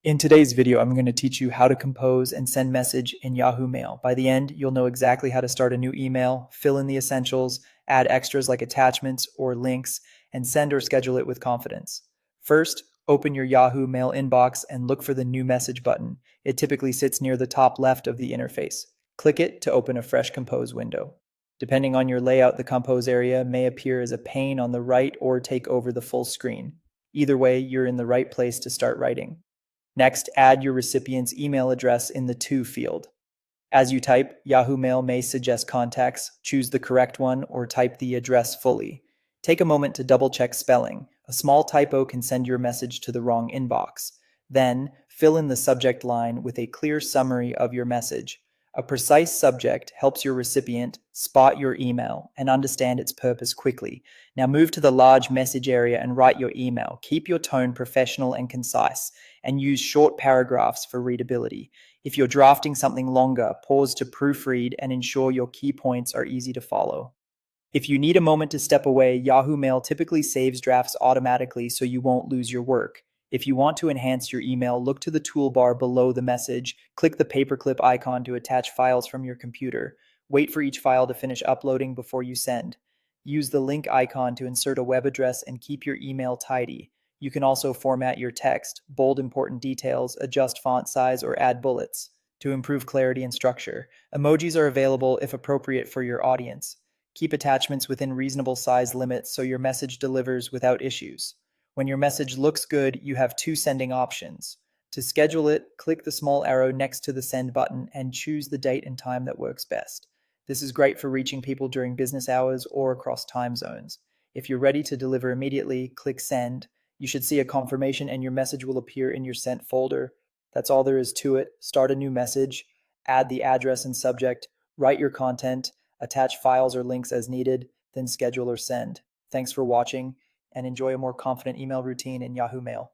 In today's video, I'm going to teach you how to compose and send message in Yahoo Mail. By the end, you'll know exactly how to start a new email, fill in the essentials, add extras like attachments or links, and send or schedule it with confidence. First, open your Yahoo Mail inbox and look for the New Message button. It typically sits near the top left of the interface. Click it to open a fresh Compose window. Depending on your layout, the Compose area may appear as a pane on the right or take over the full screen. Either way, you're in the right place to start writing. Next, add your recipient's email address in the To field. As you type, Yahoo Mail may suggest contacts. Choose the correct one or type the address fully. Take a moment to double check spelling. A small typo can send your message to the wrong inbox. Then, fill in the subject line with a clear summary of your message. A precise subject helps your recipient spot your email and understand its purpose quickly. Now move to the large message area and write your email. Keep your tone professional and concise, and use short paragraphs for readability. If you're drafting something longer, pause to proofread and ensure your key points are easy to follow. If you need a moment to step away, Yahoo Mail typically saves drafts automatically so you won't lose your work. If you want to enhance your email, look to the toolbar below the message, click the paperclip icon to attach files from your computer. Wait for each file to finish uploading before you send. Use the link icon to insert a web address and keep your email tidy. You can also format your text, bold important details, adjust font size, or add bullets to improve clarity and structure. Emojis are available if appropriate for your audience. Keep attachments within reasonable size limits so your message delivers without issues. When your message looks good, you have two sending options. To schedule it, click the small arrow next to the send button and choose the date and time that works best. This is great for reaching people during business hours or across time zones. If you're ready to deliver immediately, click send. You should see a confirmation and your message will appear in your sent folder. That's all there is to it. Start a new message, add the address and subject, write your content, attach files or links as needed, then schedule or send. Thanks for watching, and enjoy a more confident email routine in Yahoo Mail.